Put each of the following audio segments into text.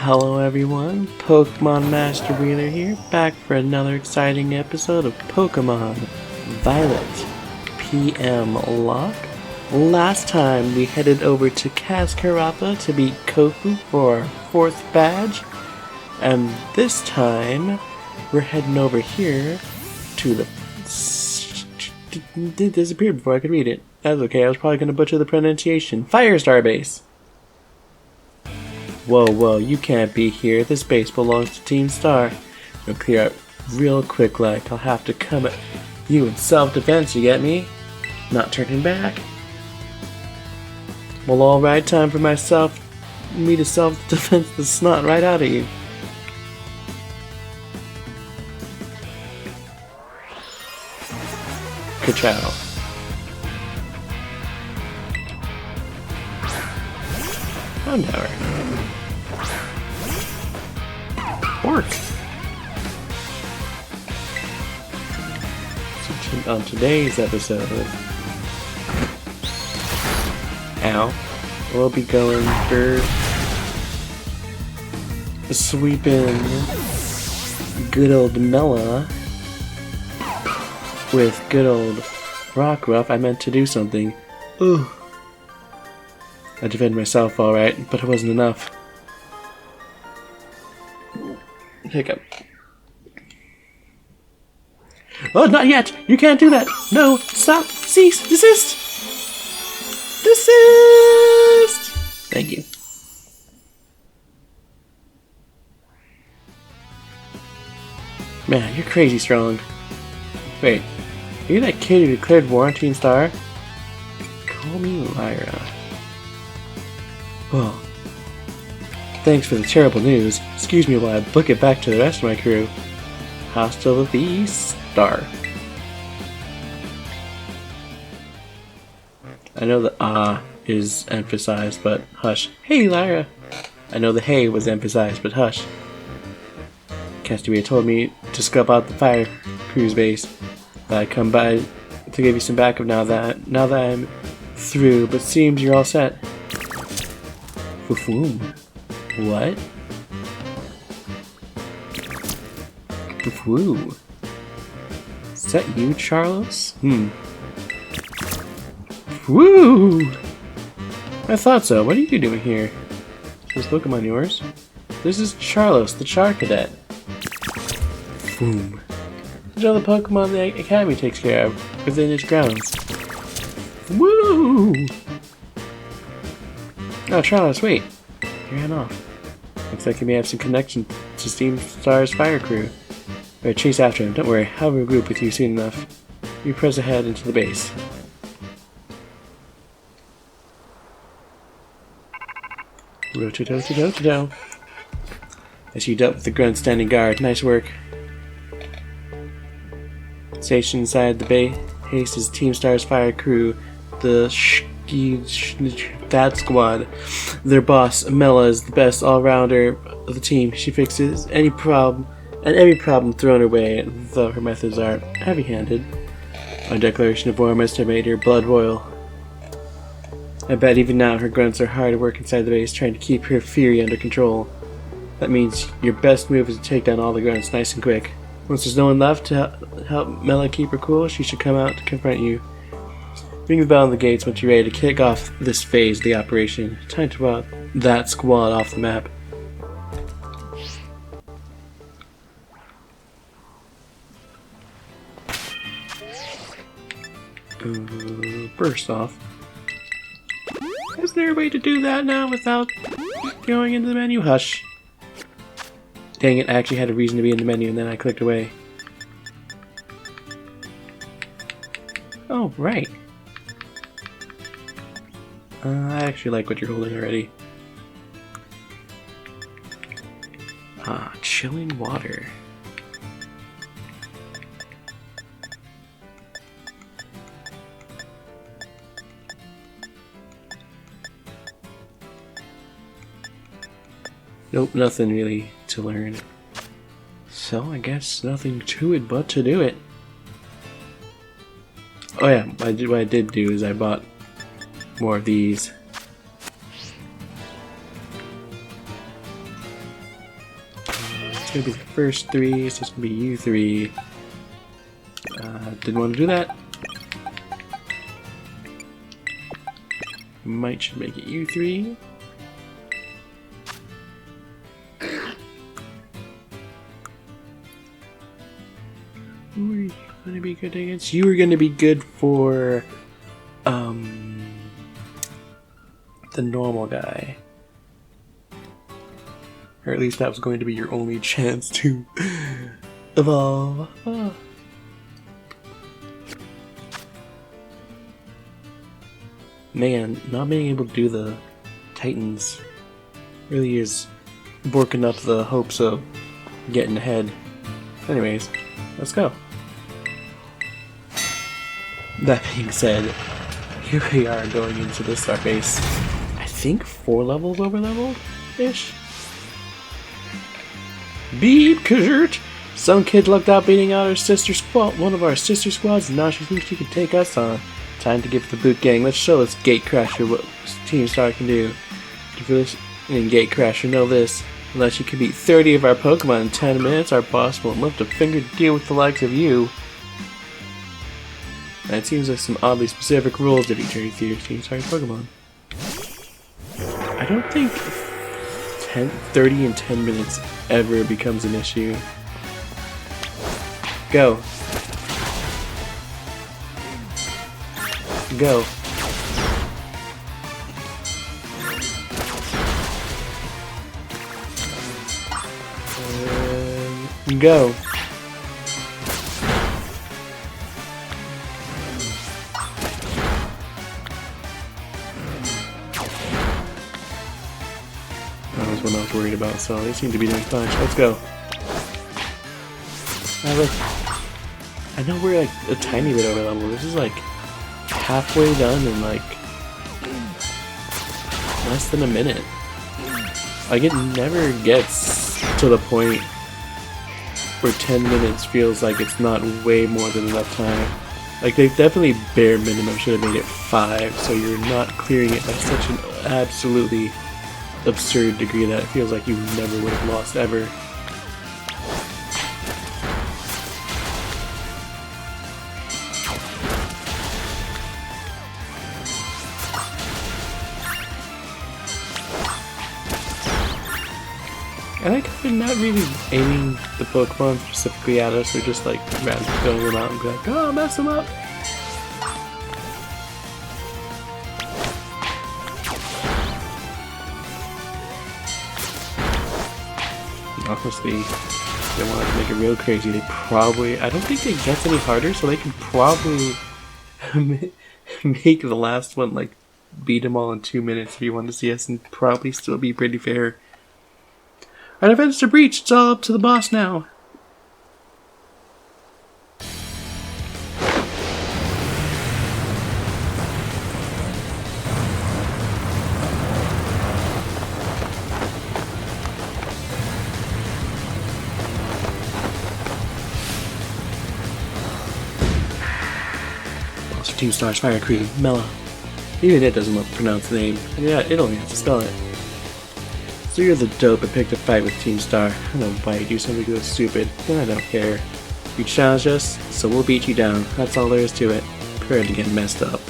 Hello everyone, pkmnMasterWheeler here, back for another exciting episode of Pokemon Violet PMLocke. Last time we headed over to Cascarapa to beat Kofu for our 4th badge, and this time we're heading over here to the... It disappeared before I could read it. That's okay, I was probably going to butcher the pronunciation. Firestar Base! Whoa, you can't be here. This base belongs to Team Star. You'll clear out real quick like. I'll have to come at you in self-defense, you get me? Not turning back. Well, alright, time for me to self-defense the snot right out of you. Ka-chow. Oh, no. Pork. So on today's episode, we'll be going for sweeping good old Mela with good old Rockruff. I meant to do something. Ooh. I defended myself alright, but it wasn't enough. Hiccup. Oh, not yet! You can't do that! No! Stop! Cease! Desist! Desist! Thank you. Man, you're crazy strong. Wait, are you that kid who declared war on Team Star? Call me Lyra. Well, thanks for the terrible news. Excuse me while I book it back to the rest of my crew. Hasta la vista. I know the is emphasized, but hush. Hey, Lyra! I know the hey was emphasized, but hush. Castabia told me to scope out the fire crew's base. That I'd come by to give you some backup now that I'm through, but seems you're all set. Foofoom. What? Foofoo. Is that you, Charles? Woo! I thought so. What are you doing here? Is this Pokemon yours? This is Charles, the Char Cadet. Boom. These are the Pokemon the Academy takes care of within its grounds. Woo! Oh, Charles, wait. You ran off. Looks like you may have some connection to Team Star's fire crew. Better chase after him. Don't worry, I'll regroup with you soon enough. You press ahead into the base. Roto-do-do-do-do-do. As you dealt with the grunt standing guard. Nice work. Stationed inside the base is Team Star's fire crew, the that squad. Their boss, Mela, is the best all-rounder of the team. She fixes every problem thrown her way, though her methods are heavy-handed. On declaration of war, I must have made her blood boil. I bet even now her grunts are hard at work inside the base, trying to keep her fury under control. That means your best move is to take down all the grunts nice and quick. Once there's no one left to help Mela keep her cool, she should come out to confront you. Ring the bell on the gates once you're ready to kick off this phase of the operation. Time to wipe that squad off the map. First off, is there a way to do that now without going into the menu? Hush. Dang it, I actually had a reason to be in the menu and then I clicked away. Oh, right. I actually like what you're holding already. Chilling water. Nope, nothing really to learn. So I guess nothing to it but to do it. Oh yeah, what I did do is I bought more of these. gonna be the first 3, so it's gonna be you 3. Didn't want to do that. Might should make it you 3. Who are you gonna be good against? You are gonna be good for the normal guy. Or at least that was going to be your only chance to evolve. Oh. Man, not being able to do the Titans really is working up the hopes of getting ahead. Anyways, let's go. That being said, here we are going into the star base. I think 4 levels over leveled-ish? Beep, Kajert! Some kid lucked out beating out her sister squad, one of our sister squads, and now she thinks she can take us on. Time to give the boot gang. Let's show this Gatecrasher what Team Star can do. If you're listening, Gatecrasher, know this. Unless you can beat 30 of our Pokemon in 10 minutes, our boss won't lift a finger to deal with the likes of you. And it seems like some oddly specific rules if you trade with your Team Star's Pokemon. I don't think 30 in 10 minutes ever becomes an issue. Go. Go. Go. That was what I was worried about, so they seem to be doing fine. Let's go. I know we're like a tiny bit over level. This is like halfway done in like less than a minute. Like it never gets to the point where 10 minutes feels like it's not way more than enough time. Like they definitely bare minimum should have made it 5, so you're not clearing it by such an absolutely absurd degree that it feels like you never would have lost ever. I like how they're not really aiming the Pokemon specifically at us, they're just like randomly throwing them out and be like, oh, mess them up! Honestly, if they wanted to make it real crazy, they probably, I don't think it gets any harder, so they can probably make the last one like beat them all in 2 minutes if you want to see us, and probably still be pretty fair. Our defense are breached, it's all up to the boss now. Boss for Team Star's Fire Crew, Mela. Even it doesn't pronounce the name. Yeah, it only has to spell it. So you're the dope and picked a fight with Team Star. I don't know why you do something so stupid, but I don't care. You challenge us, so we'll beat you down. That's all there is to it. Prepare to get messed up.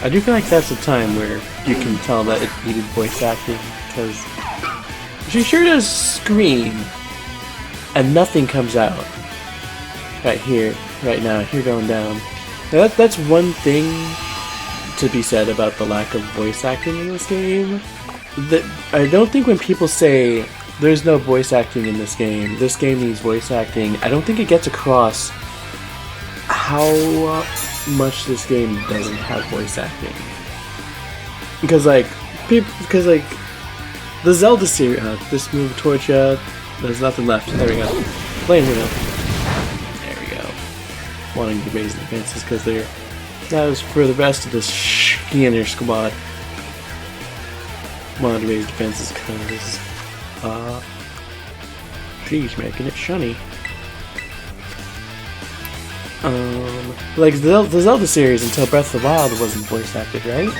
I do feel like that's a time where you can tell that it needed voice acting, because she sure does scream and nothing comes out. Right here, right now, here going down. Now that's one thing to be said about the lack of voice acting in this game. That I don't think when people say there's no voice acting in this game needs voice acting, I don't think it gets across how much this game doesn't have voice acting. Because like the Zelda series, this move towards you, there's nothing left. There we go. Playing here now. There we go. Wanting to raise the defenses because that was for the rest of this skinner squad. Wanted to raise defenses because She's making it shunny. Like the Zelda series until Breath of the Wild wasn't voice acted, right?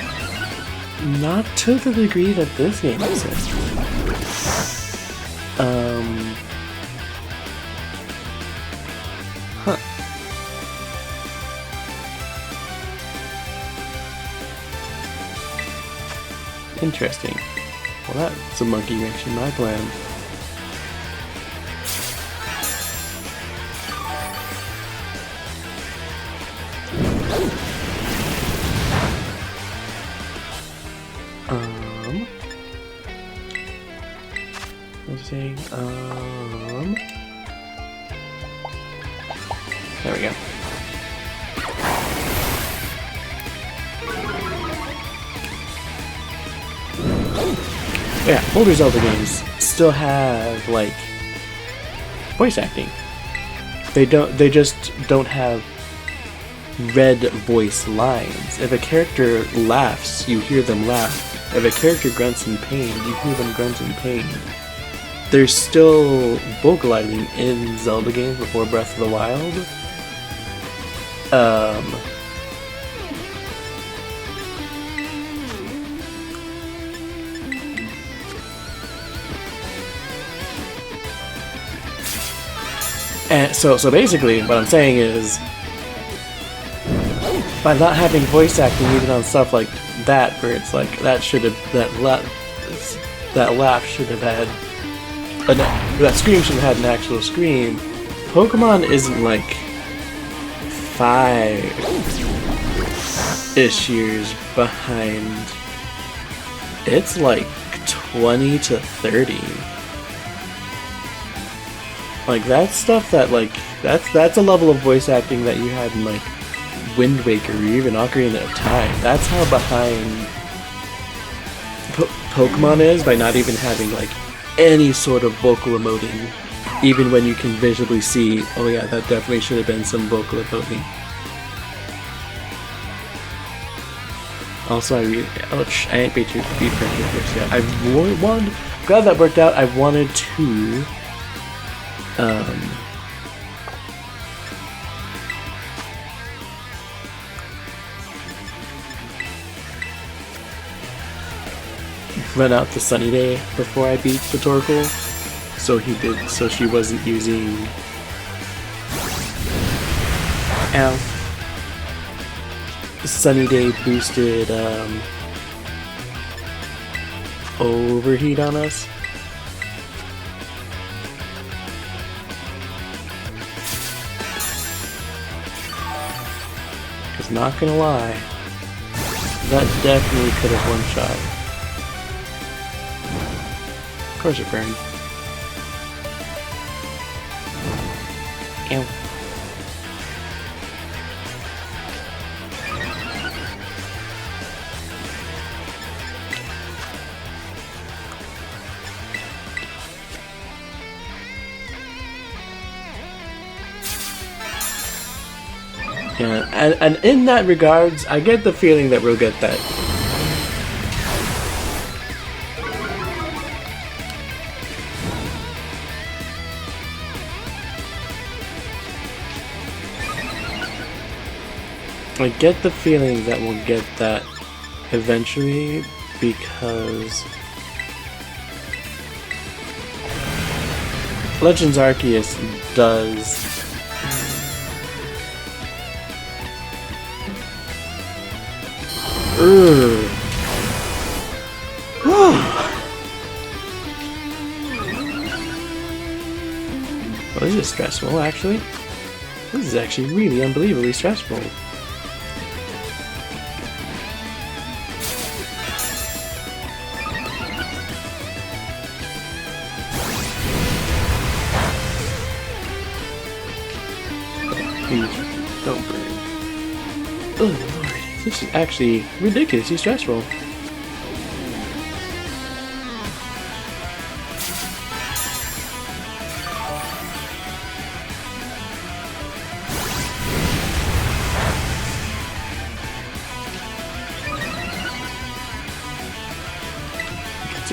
Not to the degree that this game is. Huh. Interesting. Well, that's a monkey wrench in my plan. There we go. Yeah, older Zelda games still have, like, voice acting. They just don't have red voice lines. If a character laughs, you hear them laugh. If a character grunts in pain, you hear them grunt in pain. There's still vocalizing in Zelda games before Breath of the Wild. And so basically, what I'm saying is, by not having voice acting even on stuff like that, where it's like that laugh should have had that scream should have had an actual scream. Pokemon isn't like 5-ish years behind. It's like 20 to 30. Like that's stuff that that's a level of voice acting that you had in like Wind Waker or even Ocarina of Time. That's how behind Pokemon is by not even having like any sort of vocal emoting, even when you can visually see, oh yeah, that definitely should have been some vocal emoting. Also, I ain't beat Prince yet. Glad that worked out. I wanted to run out the Sunny Day before I beat the Torkoal, so she wasn't using Sunny Day boosted overheat on us. Cause not gonna lie, that definitely could have one-shot. Of course it burned. Ew. Yeah, and in that regards, I get the feeling that we'll get that. I get the feeling that we'll get that eventually, because Legends Arceus does well, this is stressful, actually. This is actually really unbelievably stressful. Please, don't burn. Oh lord, this is actually ridiculously stressful.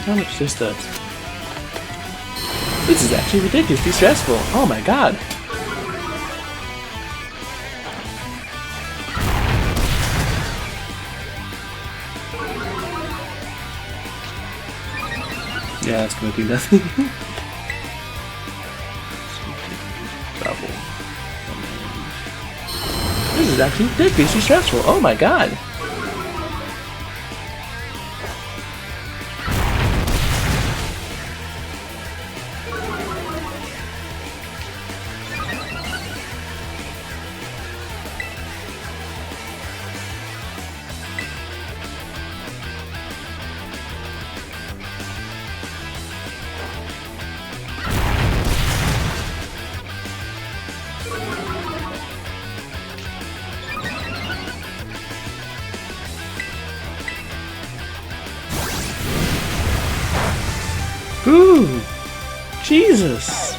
How much this does. This is actually ridiculously stressful. Oh my god. Yeah, that's gonna do nothing. Double. This is actually ridiculously stressful. Oh my god. Ooh, Jesus.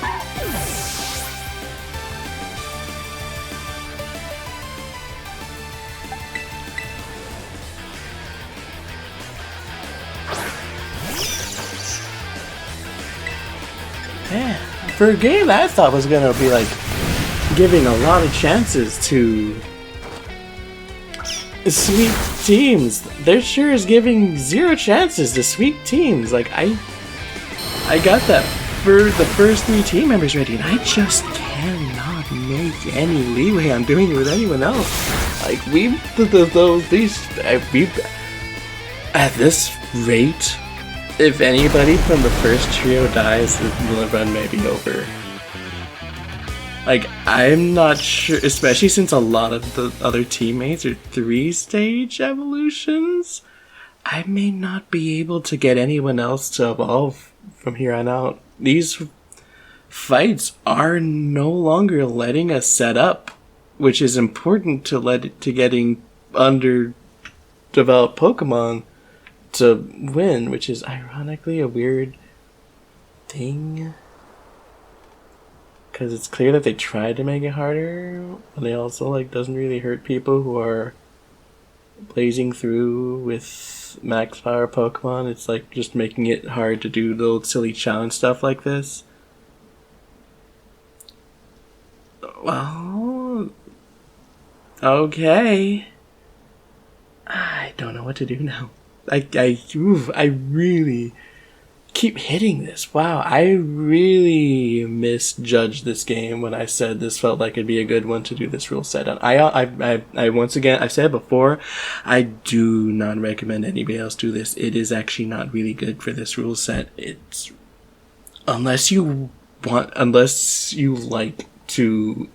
Yeah, for a game I thought was gonna be like giving a lot of chances to sweep teams, there sure is giving 0 chances to sweep teams. Like I got that for the first 3 team members ready, and I just cannot make any leeway on doing it with anyone else. Like at this rate, if anybody from the first trio dies, the run may be over. Like, I'm not sure, especially since a lot of the other teammates are 3-stage evolutions, I may not be able to get anyone else to evolve from here on out. These fights are no longer letting us set up, which is important to getting underdeveloped Pokemon to win, which is ironically a weird thing. Because it's clear that they tried to make it harder, but they also, like, doesn't really hurt people who are blazing through with max power Pokemon. It's like just making it hard to do little silly challenge stuff like this. Well, okay. I don't know what to do now. I really keep hitting this. Wow, I really misjudged this game when I said this felt like it'd be a good one to do this rule set on. I once again, I've said before, I do not recommend anybody else do this. It is actually not really good for this rule set. It's unless you like to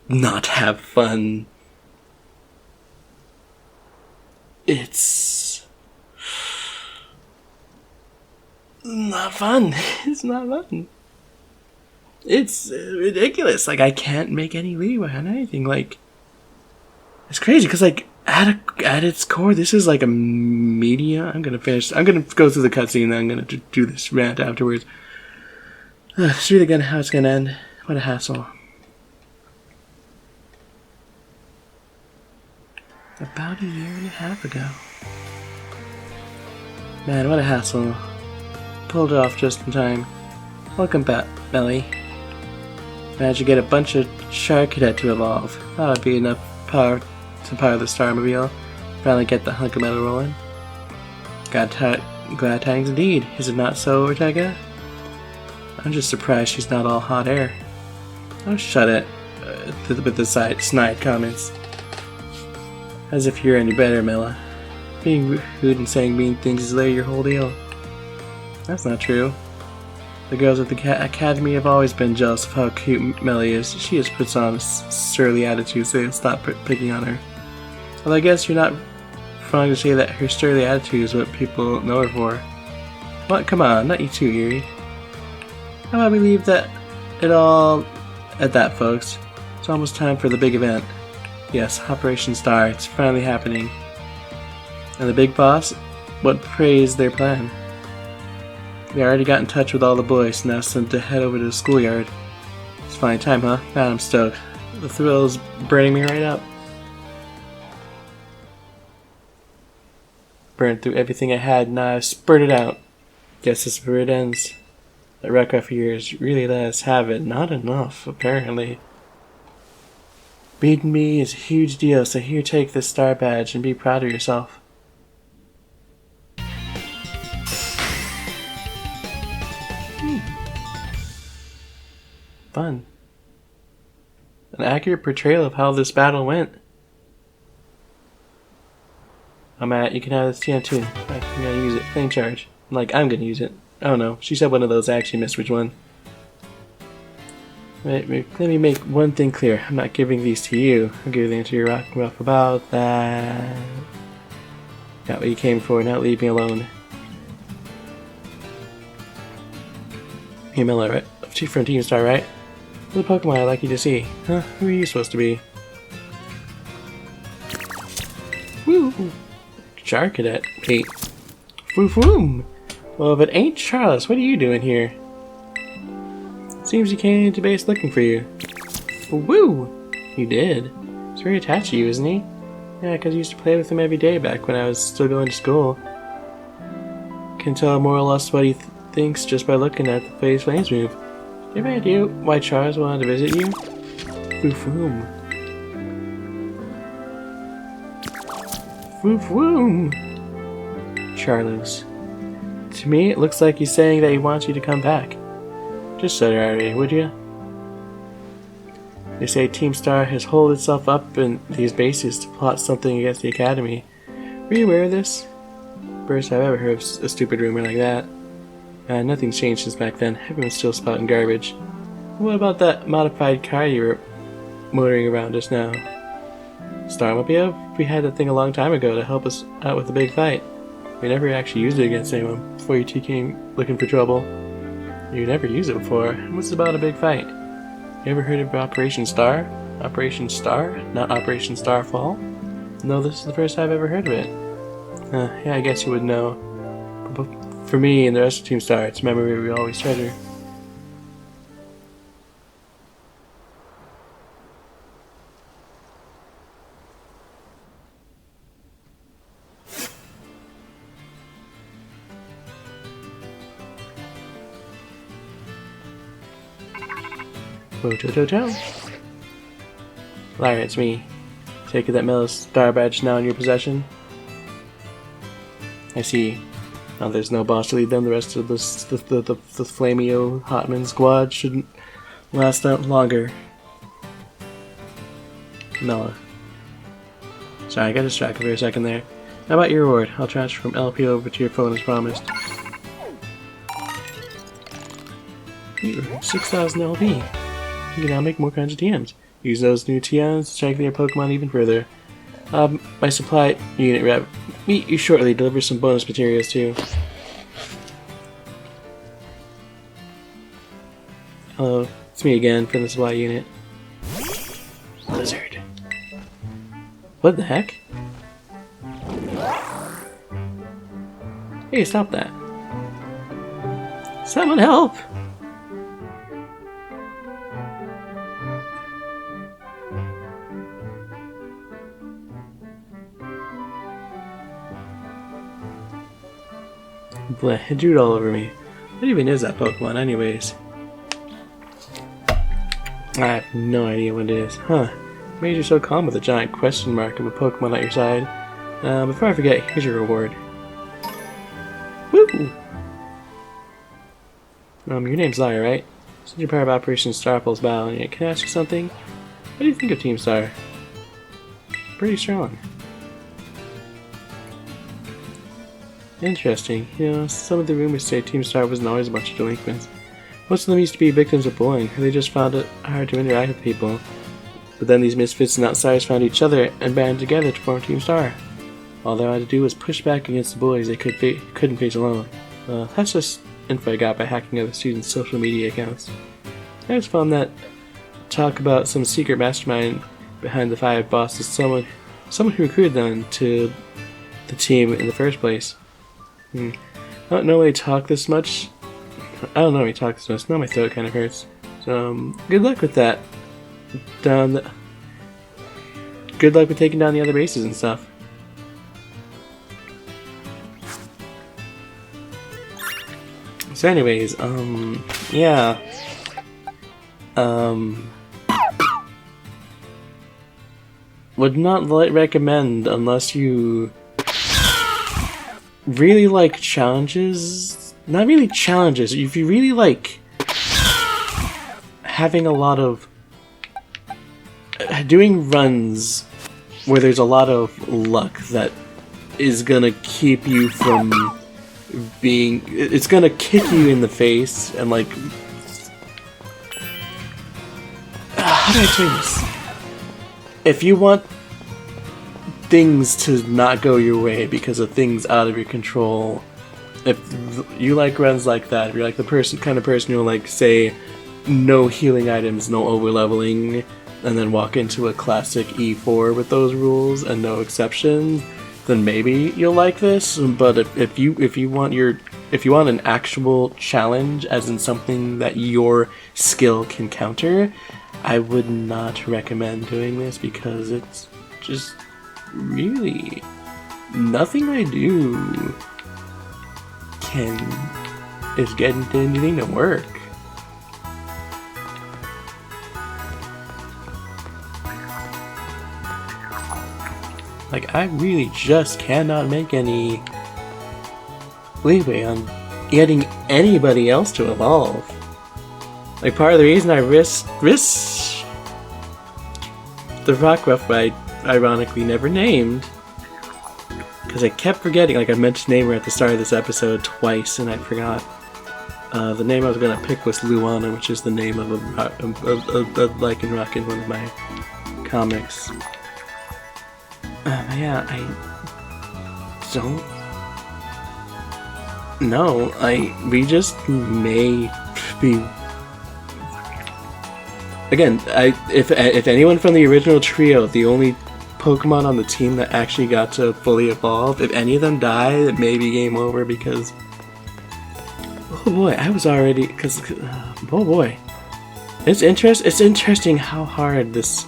not have fun. It's not fun. It's not fun. It's ridiculous. Like, I can't make any leeway on anything. Like, it's crazy because, like, at its core, this is like a media. I'm gonna go through the cutscene and then I'm gonna do this rant afterwards. It's really gonna how it's gonna end. What a hassle. About a year and a half ago. Man, what a hassle. Pulled it off just in time. Welcome back, Melly. Managed to get a bunch of Shark Cadet to evolve. Thought it'd be enough power to power the Starmobile. Finally get the hunk of metal rolling. Glad tidings indeed. Is it not so, Ortega? I'm just surprised she's not all hot air. Oh, shut it. With the snide comments. As if you're any better, Mela. Being rude and saying mean things is your whole deal. That's not true. The girls at the academy have always been jealous of how cute Melly is. She just puts on a surly attitude, so they stop picking on her. Well, I guess you're not wrong to say that her surly attitude is what people know her for. What? Come on, not you too, Eerie. How about we leave it all at that, folks? It's almost time for the big event. Yes, Operation Star. It's finally happening. And the big boss? What praised their plan? We already got in touch with all the boys and asked them to head over to the schoolyard. It's fine time, huh? Man, I'm stoked. The thrill's burning me right up. Burned through everything I had and now I've spurted out. Guess this is where it ends. The Rockruff years really let us have it. Not enough, apparently. Beating me is a huge deal, so here, take this star badge and be proud of yourself. Fun. An accurate portrayal of how this battle went. Matt, you can have this TM too. I'm gonna use it. Flame charge. I'm gonna use it. Oh no, she said one of those. I actually missed which one. Wait, let me make one thing clear. I'm not giving these to you. I'll give them to your Rockruff about that. Got what you came for, now leave me alone. PMLocke, right? Chief from Team Star, right? The Pokemon I'd like you to see. Huh? Who are you supposed to be? Woo! Char Cadet. Wait. Foo-foom! Well, if it ain't Charles, what are you doing here? Seems he came into base looking for you. Woo! You did. He's very attached to you, isn't he? Yeah, because I used to play with him every day back when I was still going to school. Can tell more or less what he thinks just by looking at the way his flames move. Do you have any idea why Charles wanted to visit you? Foo-foom. Foo-foom! Charlos. To me, it looks like he's saying that he wants you to come back. Just said it already, would you? They say Team Star has holed itself up in these bases to plot something against the Academy. Were you aware of this? First I've ever heard of a stupid rumor like that. Nothing's changed since back then. Everyone's still spouting garbage. What about that modified car you were motoring around just now? Starmobile? We had that thing a long time ago to help us out with the big fight. We never actually used it against anyone before you two came looking for trouble. You never used it before. What's about a big fight? You ever heard of Operation Star? Operation Star? Not Operation Starfall? No, this is the first I've ever heard of it. Yeah, I guess you would know. But for me and the rest of Team Star, it's a memory we always treasure. Lyra, it's me. Take it that Mella's star badge now in your possession? I see. Now there's no boss to lead them. The rest of the Flamio Hotman squad shouldn't last that longer. Mella. Sorry, I got distracted for a second there. How about your reward? I'll transfer from LP over to your phone as promised. 6,000 LP. You can now make more kinds of TMs. Use those new TMs to strengthen your Pokemon even further. My supply unit rep. Meet you shortly. Deliver some bonus materials too. Hello, it's me again from the supply unit. Blizzard. What the heck? Hey, stop that. Someone help! Bleh, it drew it all over me. What even is that Pokemon anyways? I have no idea what it is. Huh. What made you so calm with a giant question mark of a Pokemon at your side? Before I forget, here's your reward. Woo! Your name's Lyra, right? Since you're part of Operation Starfall's battle, can I ask you something? What do you think of Team Star? Pretty strong. Interesting. You know, some of the rumors say Team Star wasn't always a bunch of delinquents. Most of them used to be victims of bullying, or they just found it hard to interact with people. But then these misfits and outsiders found each other and banded together to form Team Star. All they had to do was push back against the bullies they couldn't face alone. That's just info I got by hacking other students' social media accounts. I just found that talk about some secret mastermind behind the 5 bosses, someone who recruited them to the team in the first place. I don't normally talk this much. Now my throat kind of hurts. So, good luck with that. Good luck with taking down the other bases and stuff. So anyways, yeah. Would not recommend unless you really like challenges. Not really challenges. If you really like having a lot of doing runs where there's a lot of luck that is gonna keep you from being. It's gonna kick you in the face and like. How do I say this? If you want things to not go your way because of things out of your control, if you like runs like that, if you're like the kind of person who'll like say no healing items, no overleveling, and then walk into a classic E4 with those rules and no exceptions, then maybe you'll like this. But if you want an actual challenge, as in something that your skill can counter, I would not recommend doing this because it's just really nothing I do is getting anything to work. Like, I really just cannot make any leeway on getting anybody else to evolve. Like, part of the reason I risked the Rockruff I ironically never named, because I kept forgetting. Like, I meant to name her at the start of this episode twice, and I forgot. The name I was gonna pick was Luana, which is the name of a Lycanroc in one of my comics. Yeah, I don't know. We just may be. Again, if anyone from the original trio, the only Pokemon on the team that actually got to fully evolve, if any of them die, it may be game over because. Oh boy, I was already. Oh boy, it's interesting how hard this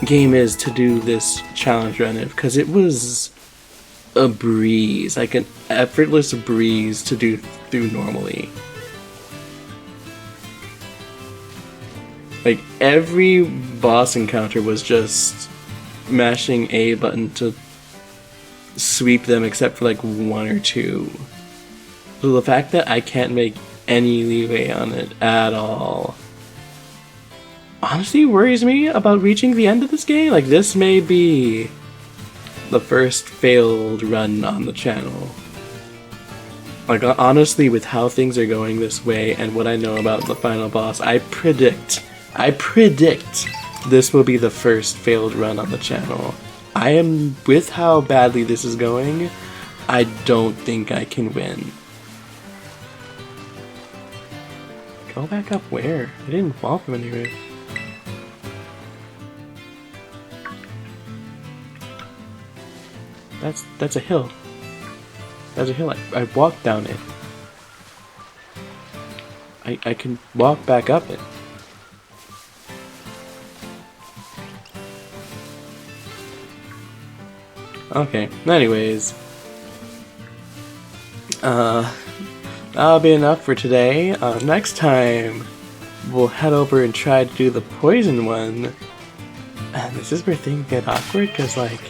game is to do this challenge run in, because it was a breeze, like an effortless breeze to do through normally. Like, every boss encounter was just mashing A button to sweep them, except for like one or two. So the fact that I can't make any leeway on it at all honestly worries me about reaching the end of this game. Like, this may be the first failed run on the channel. Like, honestly, with how things are going this way and what I know about the final boss, I predict this will be the first failed run on the channel. With how badly this is going, I don't think I can win. Go back up where? I didn't fall from anywhere. That's a hill. That's a hill. I walked down it. I can walk back up it. Okay, anyways. That'll be enough for today. Next time, we'll head over and try to do the poison one. And this is where things get awkward, because, like...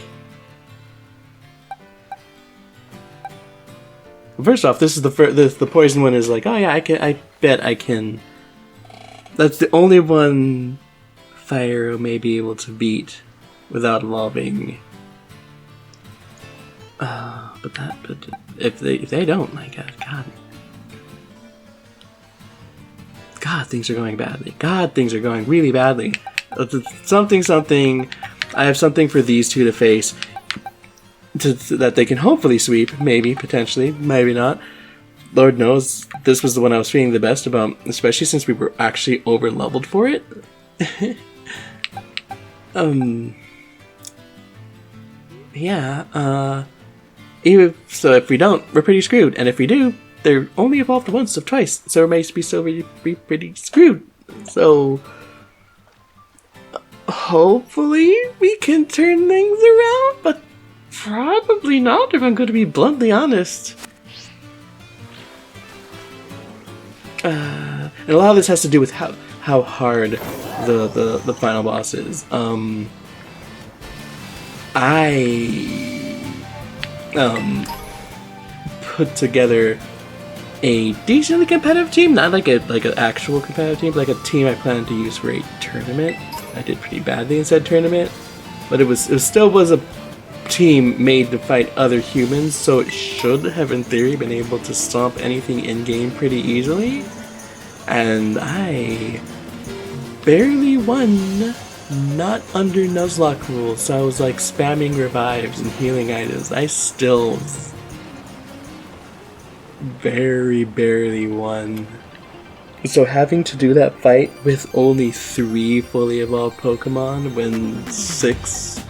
First off, this is the poison one is like, oh yeah, I bet I can... That's the only one Fire may be able to beat without evolving. But if they don't, my God, things are going badly. God, things are going really badly. Something. I have something for these two to face that they can hopefully sweep. Maybe, potentially, maybe not. Lord knows, this was the one I was feeling the best about, especially since we were actually over leveled for it. Yeah. So if we don't, we're pretty screwed, and if we do, they're only evolved once of twice, so we may be so pretty screwed. So hopefully we can turn things around, but probably not if I'm going to be bluntly honest. And a lot of this has to do with how hard the final boss is. I put together a decently competitive team, not like an actual competitive team, but like a team I planned to use for a tournament. I did pretty badly in said tournament, but it still was a team made to fight other humans, so it should have in theory been able to stomp anything in game pretty easily. And I barely won, not under Nuzlocke rules, so I was like spamming revives and healing items. I still very barely won. So having to do that fight with only 3 fully evolved Pokemon when 6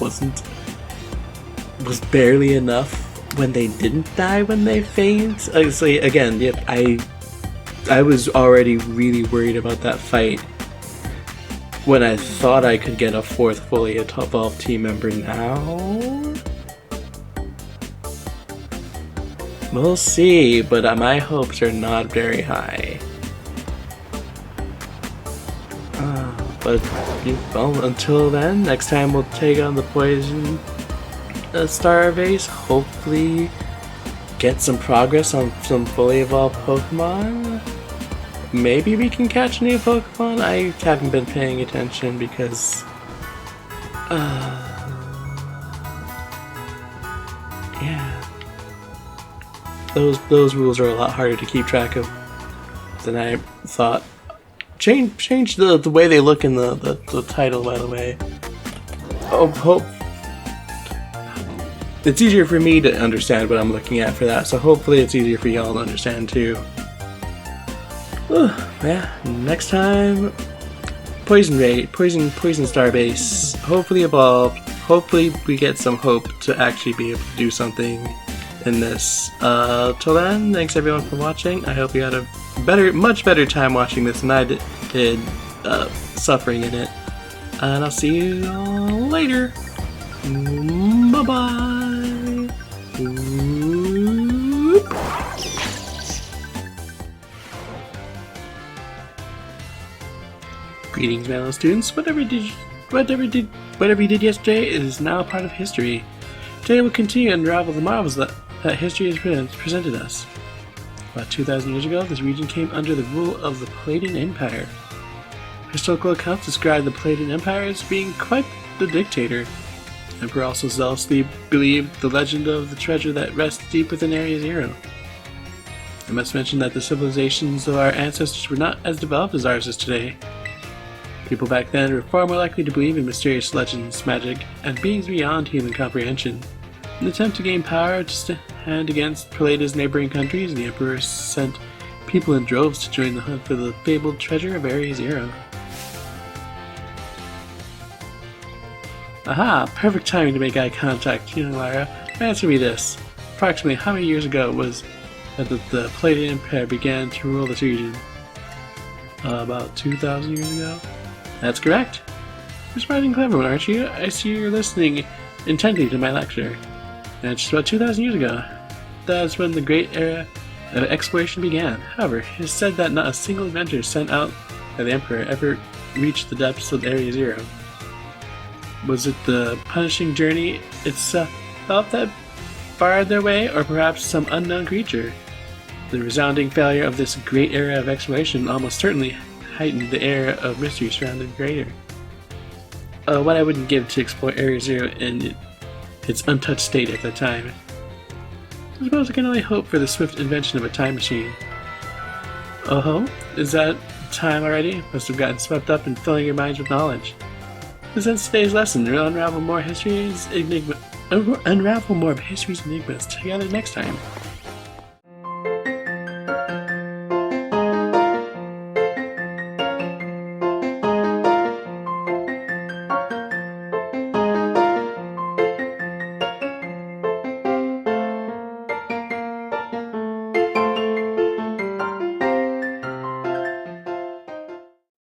was barely enough when they didn't die when they faint. So again, yep, I was already really worried about that fight when I thought I could get a 4th fully evolved team member. Now we'll see, but my hopes are not very high. But well, until then, next time we'll take on the Poison Star base. Hopefully get some progress on some fully evolved Pokemon. Maybe we can catch new Pokemon. I haven't been paying attention because yeah, those rules are a lot harder to keep track of than I thought. Change the way they look in the title, by the way. Hope it's easier for me to understand what I'm looking at for that, so hopefully it's easier for y'all to understand too. Yeah, next time, Poison Star base, hopefully evolved. Hopefully we get some hope to actually be able to do something in this. Till then, thanks everyone for watching. I hope you had a much better time watching this than I did suffering in it. And I'll see you all later. Bye-bye. Greetings, fellow students. Whatever you did yesterday is now a part of history. Today we'll continue to unravel the marvels that history has presented us. About 2,000 years ago, this region came under the rule of the Palladian Empire. Historical accounts describe the Palladian Empire as being quite the dictator. The Emperor also zealously believed the legend of the treasure that rests deep within Area Zero. I must mention that the civilizations of our ancestors were not as developed as ours is today. People back then were far more likely to believe in mysterious legends, magic, and beings beyond human comprehension. In an attempt to gain power to stand against Palladia's neighboring countries, the Emperor sent people in droves to join the hunt for the fabled treasure of Area Zero. Aha! Perfect timing to make eye contact, young Lyra. Answer me this. Approximately how many years ago was that the Palladian Empire began to rule this region? About 2,000 years ago? That's correct. You're smart and clever one, aren't you? I see you're listening intently to my lecture. And it's just about 2,000 years ago. That's when the great era of exploration began. However, it is said that not a single adventurer sent out by the Emperor ever reached the depths of Area Zero. Was it the punishing journey itself that barred their way, or perhaps some unknown creature? The resounding failure of this great era of exploration almost certainly heightened the air of mystery surrounding the crater. What I wouldn't give to explore Area Zero in its untouched state at that time. I suppose I can only hope for the swift invention of a time machine. Oh, is that time already? Must have gotten swept up in filling your minds with knowledge. Since today's lesson, we'll unravel more of history's enigmas together next time.